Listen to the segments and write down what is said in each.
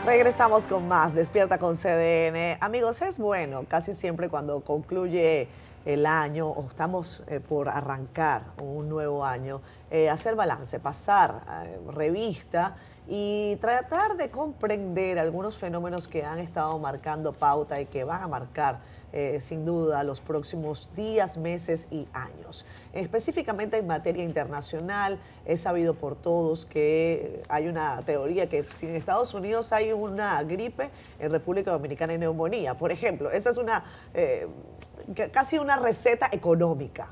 Regresamos con más Despierta con CDN. Amigos, es bueno casi siempre cuando concluye el año o estamos por arrancar un nuevo año, hacer balance, pasar revista y tratar de comprender algunos fenómenos que han estado marcando pauta y que van a marcar sin duda los próximos días, meses y años. Específicamente en materia internacional, es sabido por todos que hay una teoría que si en Estados Unidos hay una gripe, en República Dominicana hay neumonía. Por ejemplo, esa es una casi una receta económica.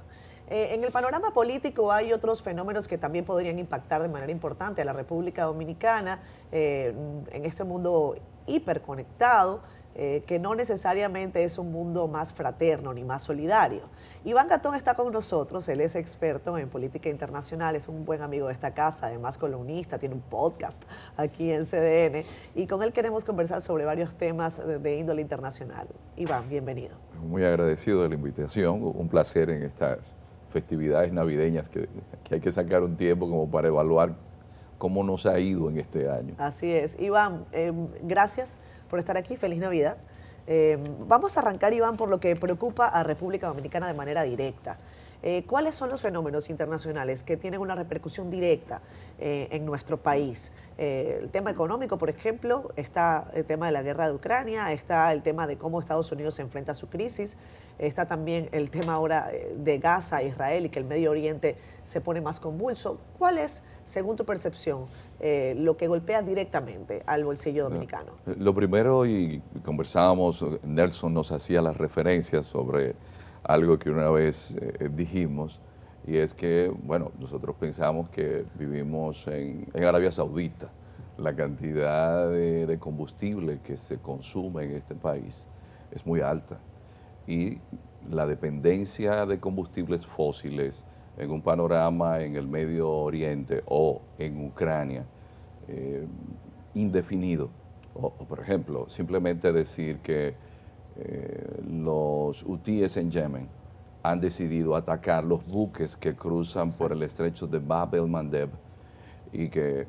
En el panorama político hay otros fenómenos que también podrían impactar de manera importante a la República Dominicana en este mundo hiperconectado, que no necesariamente es un mundo más fraterno ni más solidario. Iván Gatón está con nosotros, él es experto en política internacional, es un buen amigo de esta casa, además columnista, tiene un podcast aquí en CDN y con él queremos conversar sobre varios temas de índole internacional. Iván, bienvenido. Muy agradecido de la invitación, un placer en estas festividades navideñas que hay que sacar un tiempo como para evaluar cómo nos ha ido en este año. Así es. Iván, gracias por estar aquí, feliz Navidad. Vamos a arrancar, Iván, por lo que preocupa a República Dominicana de manera directa. ¿Cuáles son los fenómenos internacionales que tienen una repercusión directa en nuestro país? El tema económico, por ejemplo, está el tema de la guerra de Ucrania, está el tema de cómo Estados Unidos se enfrenta a su crisis, está también el tema ahora de Gaza, Israel y que el Medio Oriente se pone más convulso. ¿Cuál es, según tu percepción, lo que golpea directamente al bolsillo dominicano? Lo primero, y conversábamos, Nelson nos hacía las referencias sobre algo que una vez dijimos, y es que, bueno, nosotros pensamos que vivimos en Arabia Saudita. La cantidad de combustible que se consume en este país es muy alta. Y la dependencia de combustibles fósiles en un panorama en el Medio Oriente o en Ucrania indefinido. O, por ejemplo, simplemente decir que los hutíes en Yemen han decidido atacar los buques que cruzan por el estrecho de Bab el-Mandeb y que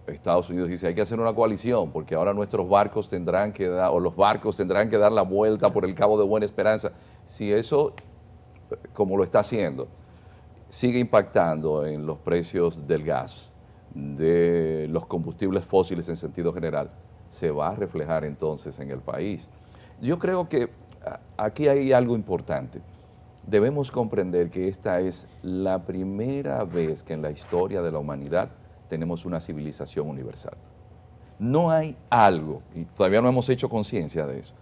Estados Unidos dice hay que hacer una coalición porque ahora nuestros barcos tendrán que dar, o los barcos tendrán que dar la vuelta por el Cabo de Buena Esperanza. Si eso, como lo está haciendo, sigue impactando en los precios del gas, de los combustibles fósiles en sentido general, se va a reflejar entonces en el país. Yo creo que aquí hay algo importante. Debemos comprender que esta es la primera vez que en la historia de la humanidad tenemos una civilización universal. No hay algo, y todavía no hemos hecho conciencia de eso,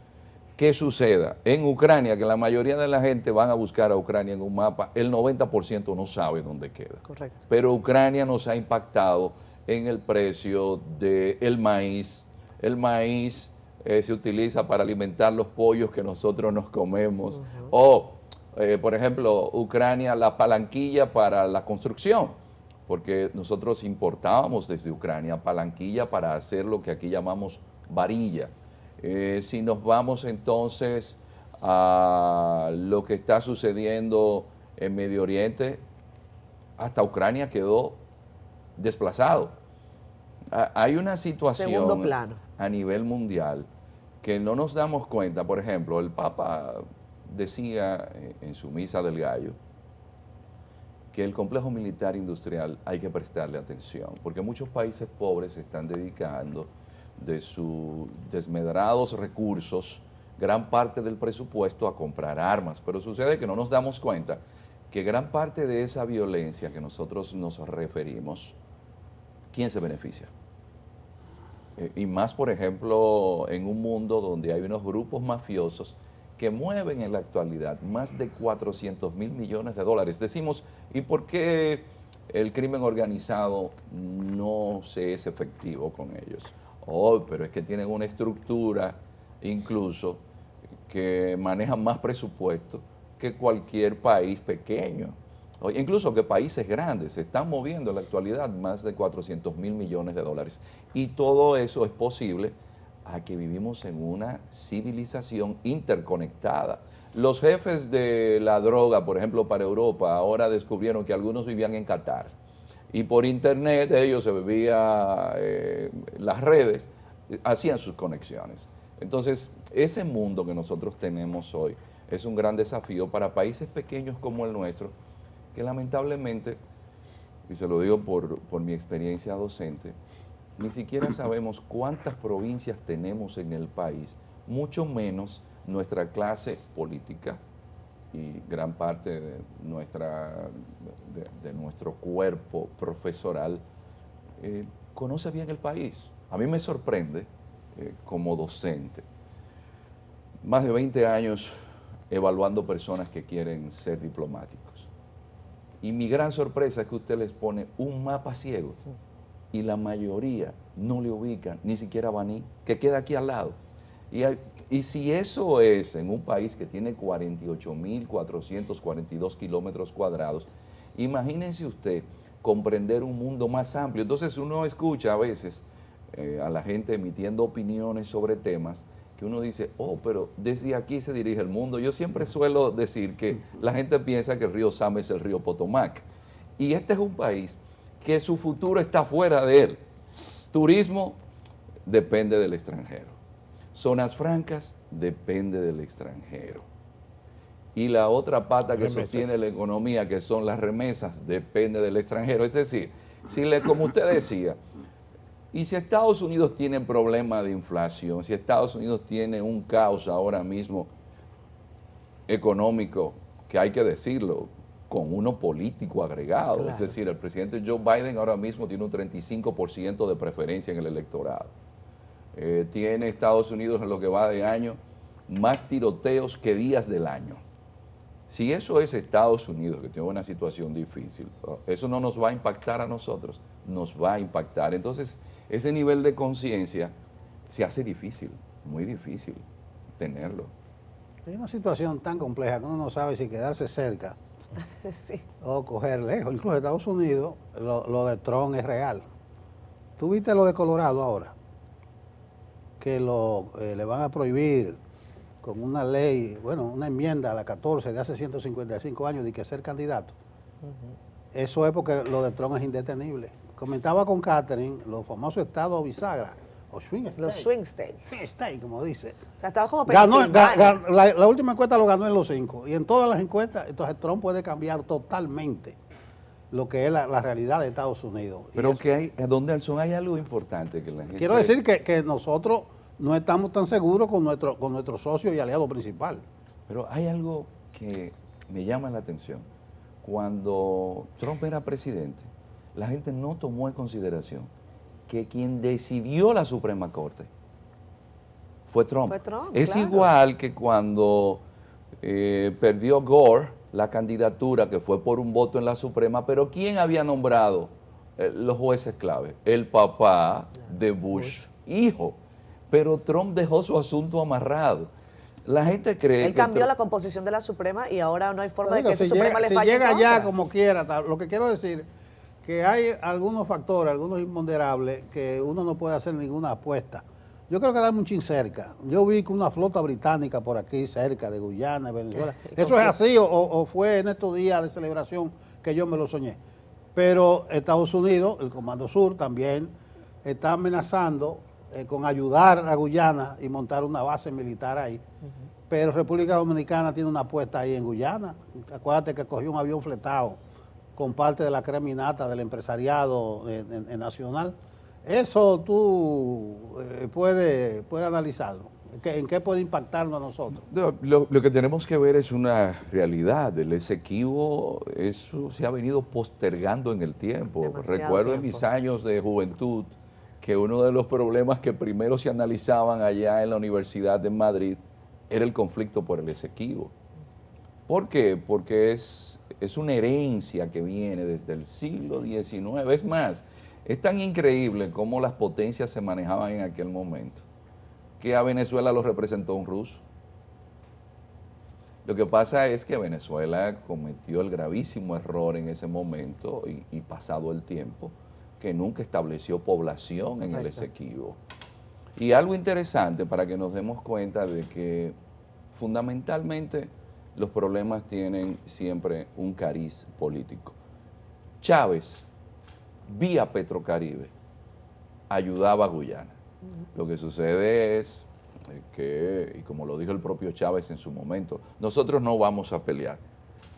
que suceda en Ucrania, que la mayoría de la gente van a buscar a Ucrania en un mapa, el 90% no sabe dónde queda. Correcto. Pero Ucrania nos ha impactado en el precio del maíz. El maíz se utiliza para alimentar los pollos que nosotros nos comemos. O, por ejemplo, Ucrania, la palanquilla para la construcción, porque nosotros importábamos desde Ucrania palanquilla para hacer lo que aquí llamamos varilla. Si nos vamos entonces a lo que está sucediendo en Medio Oriente, hasta Ucrania quedó desplazado. Hay una situación a nivel mundial que no nos damos cuenta. Por ejemplo, el Papa decía en su misa del gallo que el complejo militar industrial hay que prestarle atención, porque muchos países pobres se están dedicando de sus desmedrados recursos, gran parte del presupuesto a comprar armas, pero sucede que no nos damos cuenta que gran parte de esa violencia que nosotros nos referimos, ¿quién se beneficia? Y más, por ejemplo, en un mundo donde hay unos grupos mafiosos que mueven en la actualidad más de 400.000 millones de dólares. Decimos, ¿y por qué el crimen organizado no se es efectivo con ellos? Oh, pero es que tienen una estructura incluso que maneja más presupuesto que cualquier país pequeño. O incluso que países grandes se están moviendo en la actualidad más de 400.000 millones de dólares. Y todo eso es posible a que vivimos en una civilización interconectada. Los jefes de la droga, por ejemplo, para Europa, ahora descubrieron que algunos vivían en Qatar. Y por internet ellos se bebían las redes hacían sus conexiones. Entonces, ese mundo que nosotros tenemos hoy es un gran desafío para países pequeños como el nuestro, que lamentablemente, y se lo digo por mi experiencia docente, ni siquiera sabemos cuántas provincias tenemos en el país, mucho menos nuestra clase política y gran parte de nuestro cuerpo profesoral conoce bien el país. A mí me sorprende como docente, más de 20 años evaluando personas que quieren ser diplomáticos. Y mi gran sorpresa es que usted les pone un mapa ciego y la mayoría no le ubican ni siquiera a Baní, que queda aquí al lado. Y si eso es en un país que tiene 48.442 kilómetros cuadrados, imagínense usted comprender un mundo más amplio. Entonces uno escucha a veces a la gente emitiendo opiniones sobre temas que uno dice, oh, pero desde aquí se dirige el mundo. Yo siempre suelo decir que la gente piensa que el río Sama es el río Potomac. Y este es un país que su futuro está fuera de él. Turismo depende del extranjero. Zonas francas depende del extranjero. Y la otra pata que sostiene la economía, que son las remesas, depende del extranjero. Es decir, como usted decía, y si Estados Unidos tiene problemas de inflación, si Estados Unidos tiene un caos ahora mismo económico, que hay que decirlo, con uno político agregado, claro. Es decir, el presidente Joe Biden ahora mismo tiene un 35% de preferencia en el electorado. Tiene Estados Unidos en lo que va de año más tiroteos que días del año. Si eso es Estados Unidos, que tiene una situación difícil, eso no nos va a impactar a nosotros, nos va a impactar. Entonces, ese nivel de conciencia se hace difícil, muy difícil tenerlo. Es una situación tan compleja que uno no sabe si quedarse cerca sí. o coger lejos. Incluso en Estados Unidos, lo de Trump es real. ¿Tú viste lo de Colorado ahora? Que le van a prohibir con una ley, bueno, una enmienda a la 14 de hace 155 años de que ser candidato. Eso es porque lo de Trump es indetenible. Comentaba con Catherine los famosos estados bisagra, o swing states. Los swing states. Swing states, como dice. O sea, estaba como la última encuesta lo ganó en los 5. Y en todas las encuestas, entonces Trump puede cambiar totalmente lo que es la realidad de Estados Unidos. Pero que donde hay algo importante que la gente... Quiero decir que nosotros no estamos tan seguros con nuestro socio y aliado principal. Pero hay algo que me llama la atención. Cuando Trump era presidente, la gente no tomó en consideración que quien decidió la Suprema Corte fue Trump. Es claro. Igual que cuando perdió Gore la candidatura, que fue por un voto en la Suprema, pero ¿quién había nombrado los jueces clave? El papá de Bush, hijo. Pero Trump dejó su asunto amarrado. La gente cree Él cambió la composición de la Suprema y ahora no hay forma de que esa Suprema le falle. Si llega ya como quiera, lo que quiero decir que hay algunos factores, algunos imponderables que uno no puede hacer ninguna apuesta. Yo creo que darme un chin cerca. Yo vi que una flota británica por aquí cerca de Guyana, Venezuela. ¿Eso es así o fue en estos días de celebración que yo me lo soñé? Pero Estados Unidos, el Comando Sur también está amenazando con ayudar a Guyana y montar una base militar ahí. Pero República Dominicana tiene una apuesta ahí en Guyana. Acuérdate que cogió un avión fletado con parte de la creminata del empresariado nacional. Eso tú puedes analizarlo. ¿En qué puede impactarnos a nosotros? Lo que tenemos que ver es una realidad. El Esequibo, eso se ha venido postergando en el tiempo. Recuerdo en mis años de juventud que uno de los problemas que primero se analizaban allá en la Universidad de Madrid era el conflicto por el Esequibo. ¿Por qué? Porque es una herencia que viene desde el siglo XIX. Es más, es tan increíble cómo las potencias se manejaban en aquel momento, que a Venezuela lo representó un ruso. Lo que pasa es que Venezuela cometió el gravísimo error en ese momento y pasado el tiempo, que nunca estableció población en el Esequibo. Y algo interesante para que nos demos cuenta de que fundamentalmente los problemas tienen siempre un cariz político. Chávez, vía Petrocaribe, ayudaba a Guyana. Lo que sucede es que, y como lo dijo el propio Chávez en su momento, nosotros no vamos a pelear.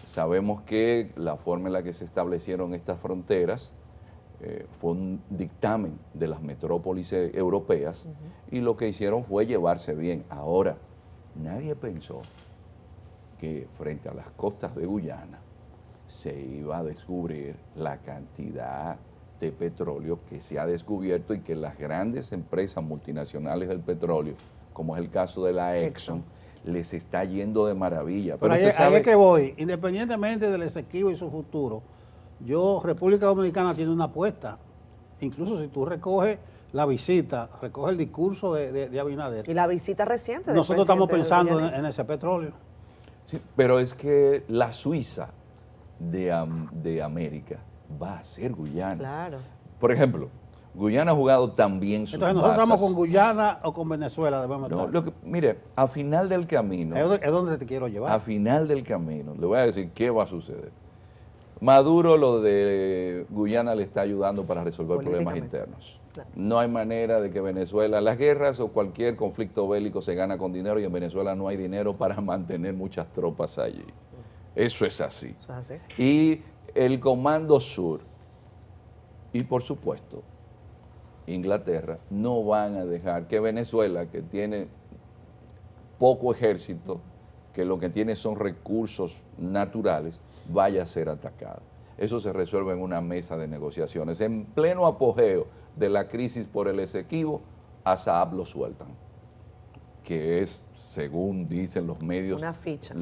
Sabemos que la forma en la que se establecieron estas fronteras fue un dictamen de las metrópolis europeas y lo que hicieron fue llevarse bien. Ahora, nadie pensó que frente a las costas de Guyana se iba a descubrir la cantidad de petróleo que se ha descubierto y que las grandes empresas multinacionales del petróleo, como es el caso de la Exxon, les está yendo de maravilla. Pero ahí es que voy, independientemente del Esequibo y su futuro, República Dominicana tiene una apuesta. Incluso si tú recoges la visita, recoges el discurso de Abinader. Y la visita reciente del nosotros estamos presidente pensando en ese petróleo. Sí, pero es que la Suiza de América va a ser Guyana. Claro. Por ejemplo, Guyana ha jugado también sus Entonces nosotros bazas. estamos con Guyana o con Venezuela, debemos No, estar. mire, a final del camino, Es donde te quiero llevar. a final del camino, le voy a decir qué va a suceder. Maduro, lo de Guyana le está ayudando para resolver problemas internos. Claro. No hay manera de que Venezuela, las guerras o cualquier conflicto bélico se gana con dinero y en Venezuela no hay dinero para mantener muchas tropas allí. Eso es así. Eso es así. Y el Comando Sur y por supuesto Inglaterra no van a dejar que Venezuela, que tiene poco ejército, que lo que tiene son recursos naturales, vaya a ser atacada. Eso se resuelve en una mesa de negociaciones. En pleno apogeo de la crisis por el Esequibo, a Saab lo sueltan, que es, según dicen los medios, una ficha.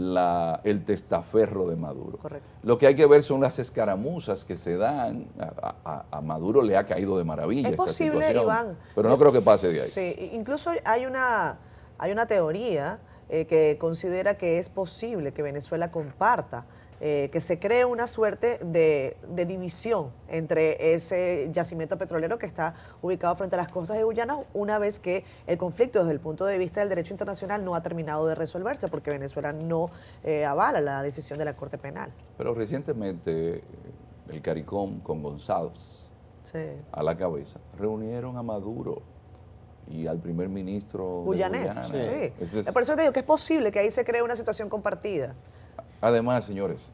El testaferro de Maduro. Correcto. Lo que hay que ver son las escaramuzas que se dan. A Maduro le ha caído de maravilla Es esta posible, situación, Iván. pero no creo que pase de ahí. Sí, incluso hay una teoría que considera que es posible que Venezuela comparta, que se cree una suerte de división entre ese yacimiento petrolero que está ubicado frente a las costas de Guyana, una vez que el conflicto desde el punto de vista del derecho internacional no ha terminado de resolverse, porque Venezuela no avala la decisión de la Corte Penal. Pero recientemente el CARICOM con González a la cabeza reunieron a Maduro y al primer ministro guyanés. de Guyana. Sí. Por eso te digo que es posible que ahí se cree una situación compartida. Además, señores,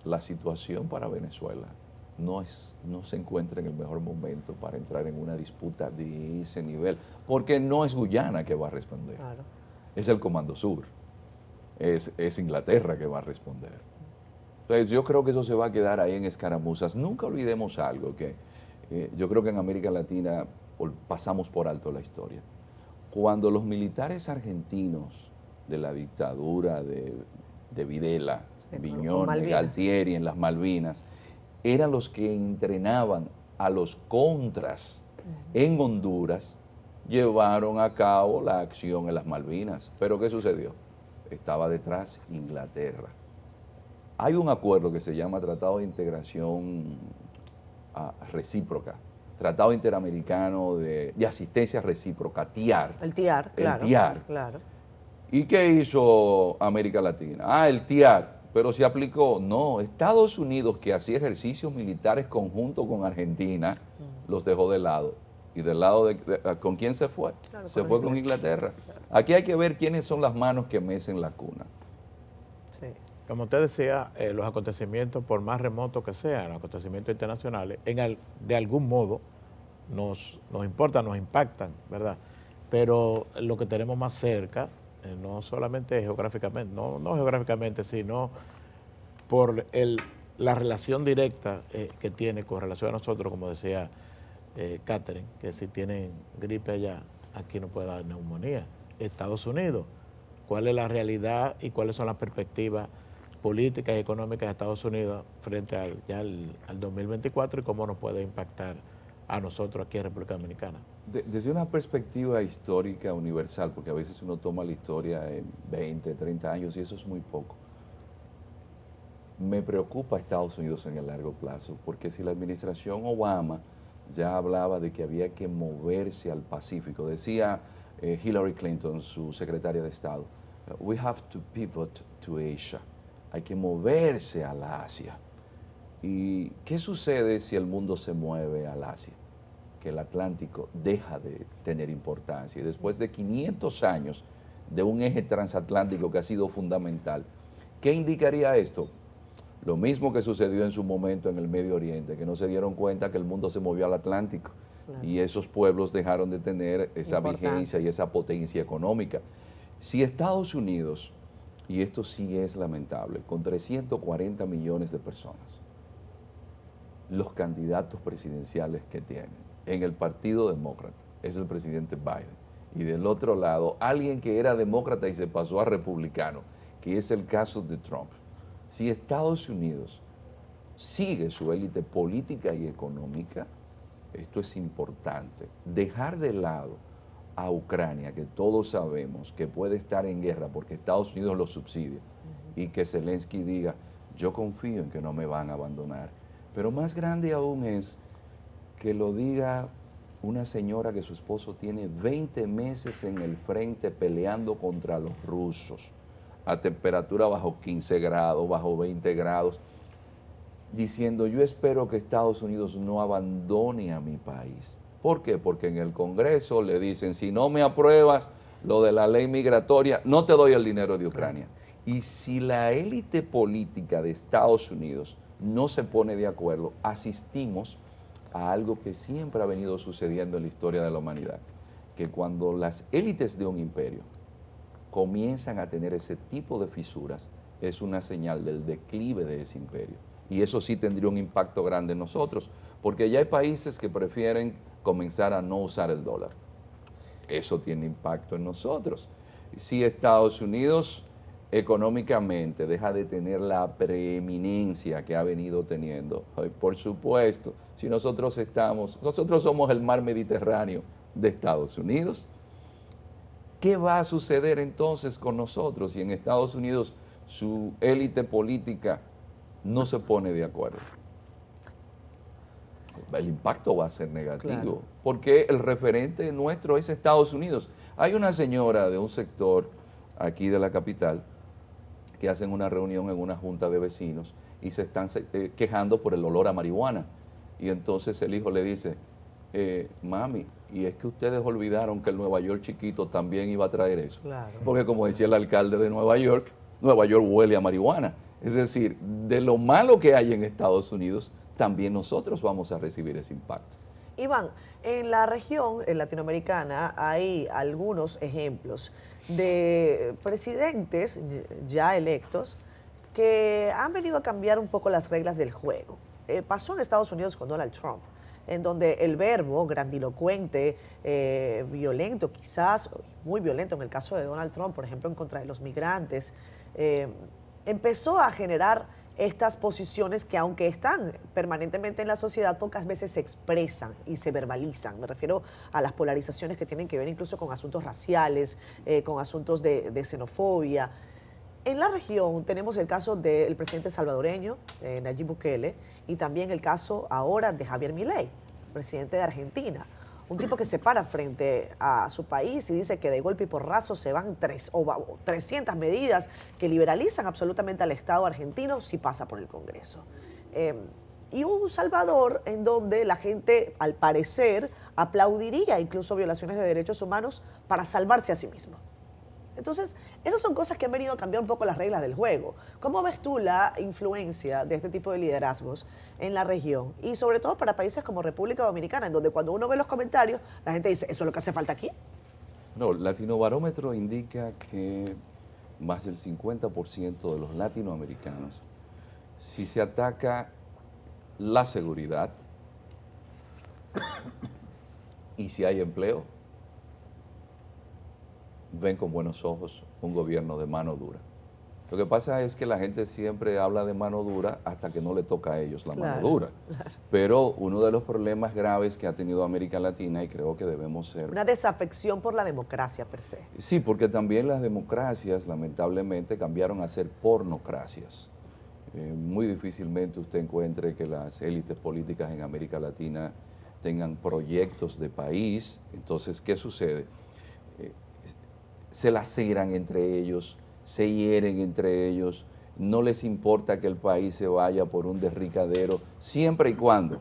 la situación para Venezuela no se encuentra en el mejor momento para entrar en una disputa de ese nivel, porque no es Guyana que va a responder, Claro. es el Comando Sur, es Inglaterra que va a responder. Entonces, yo creo que eso se va a quedar ahí en escaramuzas. Nunca olvidemos algo que yo creo que en América Latina pasamos por alto la historia. Cuando los militares argentinos de la dictadura de Videla, Viñones, Galtieri en las Malvinas, eran los que entrenaban a los contras en Honduras, llevaron a cabo la acción en las Malvinas. ¿Pero qué sucedió? Estaba detrás Inglaterra. Hay un acuerdo que se llama Tratado de Integración Recíproca, Tratado Interamericano de Asistencia Recíproca, TIAR. El TIAR, claro. El TIAR. Claro. ¿Y qué hizo América Latina? El TIAR, pero se aplicó. No, Estados Unidos, que hacía ejercicios militares conjuntos con Argentina, los dejó de lado. ¿Y del lado con quién se fue? Claro, se fue con Inglaterra. Claro. Aquí hay que ver quiénes son las manos que mecen la cuna. Sí. Como usted decía, los acontecimientos, por más remotos que sean, los acontecimientos internacionales, de algún modo nos importan, nos impactan, ¿verdad? Pero lo que tenemos más cerca, no solamente geográficamente, no geográficamente, sino por la relación directa que tiene con relación a nosotros, como decía Catherine, que si tienen gripe allá, aquí no puede dar neumonía. Estados Unidos, ¿cuál es la realidad y cuáles son las perspectivas políticas y económicas de Estados Unidos frente al 2024 y cómo nos puede impactar a nosotros aquí en República Dominicana? Desde una perspectiva histórica universal, porque a veces uno toma la historia en 20, 30 años y eso es muy poco. Me preocupa Estados Unidos en el largo plazo, porque si la administración Obama ya hablaba de que había que moverse al Pacífico, decía Hillary Clinton, su secretaria de Estado, we have to pivot to Asia, hay que moverse al Asia. ¿Y qué sucede si el mundo se mueve al Asia? que el Atlántico deja de tener importancia. Y después de 500 años de un eje transatlántico que ha sido fundamental, ¿qué indicaría esto? Lo mismo que sucedió en su momento en el Medio Oriente, que no se dieron cuenta que el mundo se movió al Atlántico. Claro. Y esos pueblos dejaron de tener esa vigencia y esa potencia económica. Si Estados Unidos, y esto sí es lamentable, con 340 millones de personas, los candidatos presidenciales que tienen en el Partido Demócrata es el presidente Biden, y del otro lado alguien que era demócrata y se pasó a republicano, que es el caso de Trump. Si Estados Unidos sigue su élite política y económica, esto es importante, dejar de lado a Ucrania, que todos sabemos que puede estar en guerra porque Estados Unidos lo subsidia, y que Zelensky diga, yo confío en que no me van a abandonar. Pero más grande aún es que lo diga una señora que su esposo tiene 20 meses en el frente peleando contra los rusos, a temperatura bajo 15 grados, bajo 20 grados, diciendo, yo espero que Estados Unidos no abandone a mi país. ¿Por qué? Porque en el Congreso le dicen, si no me apruebas lo de la ley migratoria, no te doy el dinero de Ucrania. Y si la élite política de Estados Unidos no se pone de acuerdo, asistimos a algo que siempre ha venido sucediendo en la historia de la humanidad, que cuando las élites de un imperio comienzan a tener ese tipo de fisuras, es una señal del declive de ese imperio. Y eso sí tendría un impacto grande en nosotros, porque ya hay países que prefieren comenzar a no usar el dólar. Eso tiene impacto en nosotros. Si Estados Unidos económicamente deja de tener la preeminencia que ha venido teniendo, por supuesto, si nosotros somos el mar Mediterráneo de Estados Unidos, ¿qué va a suceder entonces con nosotros si en Estados Unidos su élite política no se pone de acuerdo? El impacto va a ser negativo, claro, porque el referente nuestro es Estados Unidos. Hay una señora de un sector aquí de la capital que hacen una reunión en una junta de vecinos y se están quejando por el olor a marihuana. Y entonces el hijo le dice, mami, y es que ustedes olvidaron que el Nueva York chiquito también iba a traer eso. Claro. Porque como decía el alcalde de Nueva York huele a marihuana. Es decir, de lo malo que hay en Estados Unidos, también nosotros vamos a recibir ese impacto. Iván, en la región latinoamericana hay algunos ejemplos de presidentes ya electos que han venido a cambiar un poco las reglas del juego. Pasó en Estados Unidos con Donald Trump, en donde el verbo grandilocuente, violento quizás, muy violento en el caso de Donald Trump, por ejemplo, en contra de los migrantes, empezó a generar estas posiciones que, aunque están permanentemente en la sociedad, pocas veces se expresan y se verbalizan. Me refiero a las polarizaciones que tienen que ver incluso con asuntos raciales, con asuntos de xenofobia. En la región tenemos el caso del presidente salvadoreño, Nayib Bukele, y también el caso ahora de Javier Milei, presidente de Argentina. Un tipo que se para frente a su país y dice que de golpe y porrazo se van 300 medidas que liberalizan absolutamente al Estado argentino si pasa por el Congreso. Y un Salvador en donde la gente, al parecer, aplaudiría incluso violaciones de derechos humanos para salvarse a sí mismo. Entonces, esas son cosas que han venido a cambiar un poco las reglas del juego. ¿Cómo ves tú la influencia de este tipo de liderazgos en la región? Y sobre todo para países como República Dominicana, en donde cuando uno ve los comentarios, la gente dice, ¿eso es lo que hace falta aquí? No, Latinobarómetro indica que más del 50% de los latinoamericanos, si se ataca la seguridad y si hay empleo, ven con buenos ojos un gobierno de mano dura. Lo que pasa es que la gente siempre habla de mano dura hasta que no le toca a ellos la mano dura. Claro. Pero uno de los problemas graves que ha tenido América Latina, y creo que debemos ser... Una desafección por la democracia per se. Sí, porque también las democracias lamentablemente cambiaron a ser pornocracias. Muy difícilmente usted encuentre que las élites políticas en América Latina tengan proyectos de país. Entonces, ¿qué sucede? Se laceran entre ellos, se hieren entre ellos, no les importa que el país se vaya por un derricadero, siempre y cuando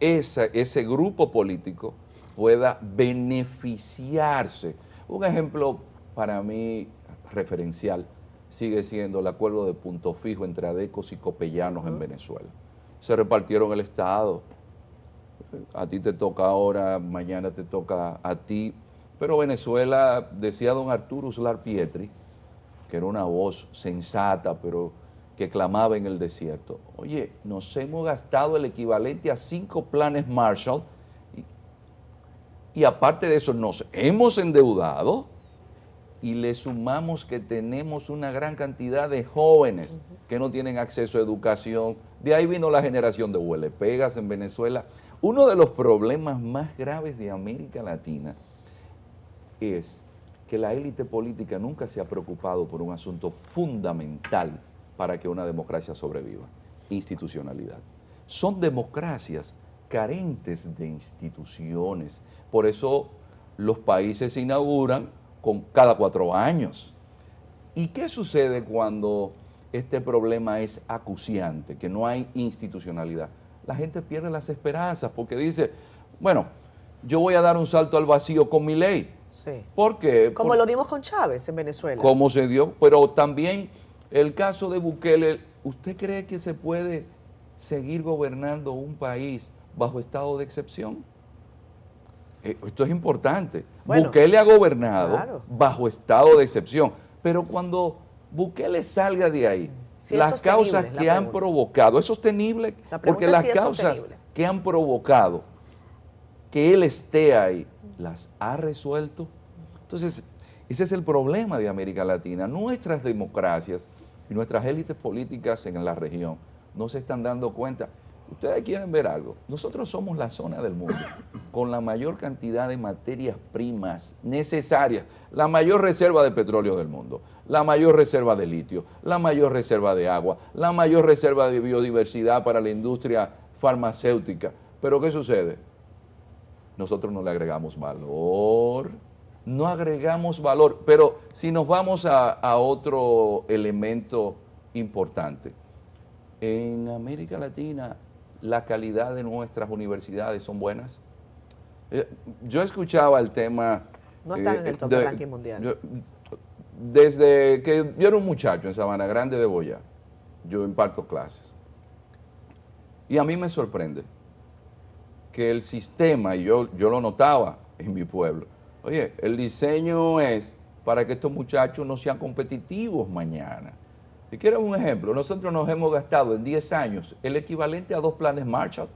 ese grupo político pueda beneficiarse. Un ejemplo para mí referencial sigue siendo el acuerdo de punto fijo entre adecos y copellanos en Venezuela. Se repartieron el Estado. A ti te toca ahora, mañana te toca a ti. Pero Venezuela, decía don Arturo Uslar Pietri, que era una voz sensata, pero que clamaba en el desierto. Oye, nos hemos gastado el equivalente a 5 planes Marshall y aparte de eso nos hemos endeudado y le sumamos que tenemos una gran cantidad de jóvenes que no tienen acceso a educación. De ahí vino la generación de huelepegas en Venezuela. Uno de los problemas más graves de América Latina es que la élite política nunca se ha preocupado por un asunto fundamental para que una democracia sobreviva: institucionalidad. Son democracias carentes de instituciones. Por eso los países se inauguran cada 4 años. ¿Y qué sucede cuando este problema es acuciante, que no hay institucionalidad? La gente pierde las esperanzas porque dice, bueno, yo voy a dar un salto al vacío con mi ley. Sí. ¿Por qué? Como lo dimos con Chávez en Venezuela. Como se dio, pero también el caso de Bukele. ¿Usted cree que se puede seguir gobernando un país bajo estado de excepción? Esto es importante. Bueno, Bukele ha gobernado claro, bajo estado de excepción, pero cuando Bukele salga de ahí, si es las causas sostenible, que la han pregunta. provocado, ¿es sostenible? La pregunta Porque es las si es causas sostenible. que han provocado que él esté ahí, ¿las ha resuelto? Entonces, ese es el problema de América Latina. Nuestras democracias y nuestras élites políticas en la región no se están dando cuenta. Ustedes quieren ver algo. Nosotros somos la zona del mundo con la mayor cantidad de materias primas necesarias, la mayor reserva de petróleo del mundo, la mayor reserva de litio, la mayor reserva de agua, la mayor reserva de biodiversidad para la industria farmacéutica. Pero ¿qué sucede? Nosotros no le agregamos valor. No agregamos valor, pero si nos vamos a otro elemento importante, en América Latina la calidad de nuestras universidades son buenas. Yo escuchaba el tema... No están en el top del ranking mundial. Desde que yo era un muchacho en Sabana Grande de Boyá, yo imparto clases, y a mí me sorprende que el sistema, y yo lo notaba en mi pueblo, oye, el diseño es para que estos muchachos no sean competitivos mañana. Si quieren un ejemplo, nosotros nos hemos gastado en 10 años el equivalente a 2 planes Marshall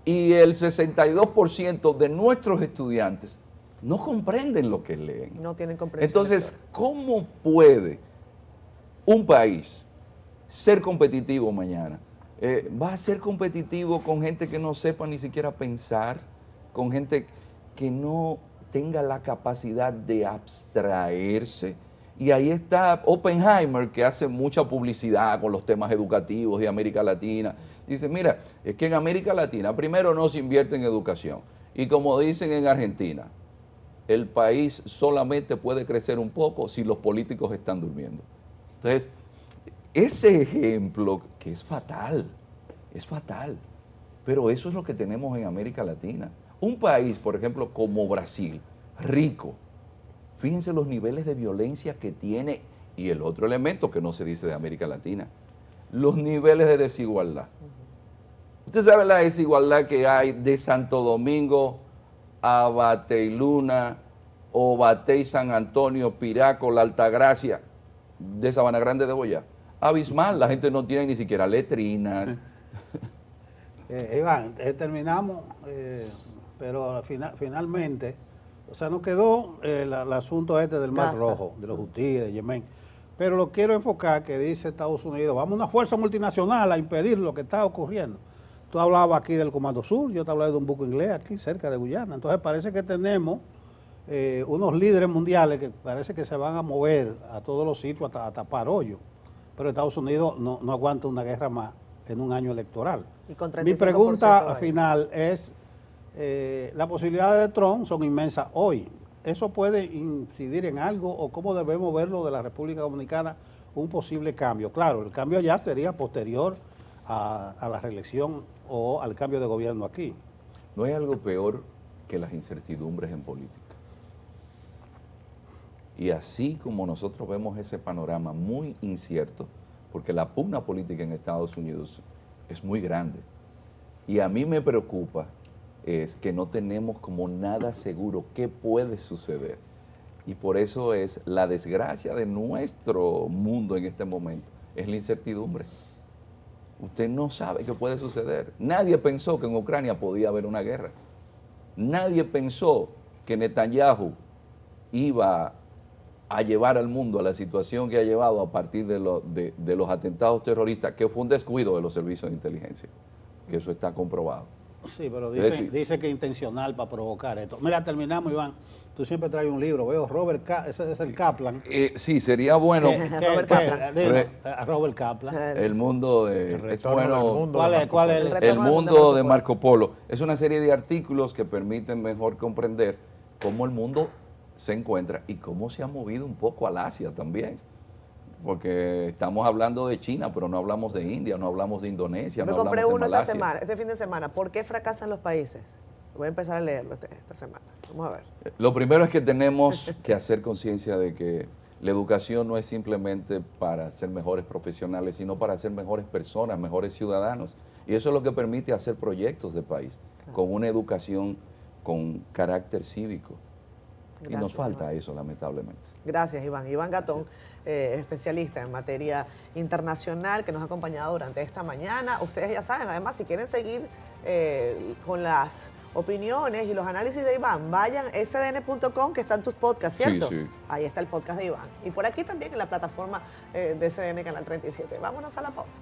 y el 62% de nuestros estudiantes no comprenden lo que leen. No tienen comprensión. Entonces, ¿cómo puede un país ser competitivo mañana? Va a ser competitivo con gente que no sepa ni siquiera pensar, con gente que no tenga la capacidad de abstraerse. Y ahí está Oppenheimer, que hace mucha publicidad con los temas educativos de América Latina. Dice, mira, es que en América Latina primero no se invierte en educación. Y como dicen en Argentina, el país solamente puede crecer un poco si los políticos están durmiendo. Entonces, ese ejemplo, que es fatal, pero eso es lo que tenemos en América Latina. Un país, por ejemplo, como Brasil, rico, fíjense los niveles de violencia que tiene, y el otro elemento que no se dice de América Latina, los niveles de desigualdad. Usted sabe la desigualdad que hay de Santo Domingo a Bateiluna, o Batey, San Antonio, Piraco, La Altagracia, de Sabana Grande de Boyá. Abismal, la gente no tiene ni siquiera letrinas. Iván, terminamos, pero finalmente, o sea, nos quedó el asunto este del Mar Rojo, de los hutíes, de Yemen. Pero lo quiero enfocar, que dice Estados Unidos, vamos a una fuerza multinacional a impedir lo que está ocurriendo. Tú hablabas aquí del Comando Sur, yo te hablaba de un buque inglés aquí cerca de Guyana. Entonces parece que tenemos unos líderes mundiales que parece que se van a mover a todos los sitios a tapar hoyos. Pero Estados Unidos no aguanta una guerra más en un año electoral. Mi pregunta final es, las posibilidades de Trump son inmensas hoy. ¿Eso puede incidir en algo o cómo debemos verlo de la República Dominicana un posible cambio? Claro, el cambio ya sería posterior a la reelección o al cambio de gobierno aquí. No hay algo peor que las incertidumbres en política. Y así como nosotros vemos ese panorama muy incierto, porque la pugna política en Estados Unidos es muy grande, y a mí me preocupa es que no tenemos como nada seguro qué puede suceder. Y por eso es la desgracia de nuestro mundo en este momento, es la incertidumbre. Usted no sabe qué puede suceder. Nadie pensó que en Ucrania podía haber una guerra. Nadie pensó que Netanyahu iba a llevar al mundo a la situación que ha llevado a partir de los atentados terroristas, que fue un descuido de los servicios de inteligencia, que eso está comprobado. Sí, pero decir, dice que es intencional para provocar esto. Mira, terminamos, Iván. Tú siempre traes un libro. Veo ese es el Kaplan. Sí, sería bueno. Robert Kaplan. Robert Kaplan. El mundo es bueno. ¿Cuál es El mundo de Marco Polo. Es una serie de artículos que permiten mejor comprender cómo el mundo se encuentra y cómo se ha movido un poco al Asia también. Porque estamos hablando de China, pero no hablamos de India, no hablamos de Indonesia, Me no compré hablamos de uno Malasia. este fin de semana. ¿Por qué fracasan los países? Voy a empezar a leerlo esta semana. Vamos a ver. Lo primero es que tenemos que hacer conciencia de que la educación no es simplemente para ser mejores profesionales, sino para ser mejores personas, mejores ciudadanos. Y eso es lo que permite hacer proyectos de país, con una educación con carácter cívico. Gracias, y nos falta Iván. eso, lamentablemente. Gracias, Iván. Iván Gatón, especialista en materia internacional, que nos ha acompañado durante esta mañana. Ustedes ya saben, además, si quieren seguir con las opiniones y los análisis de Iván, vayan a sdn.com, que están tus podcasts, ¿cierto? Sí, sí. Ahí está el podcast de Iván. Y por aquí también en la plataforma de SDN Canal 37. Vámonos a la pausa.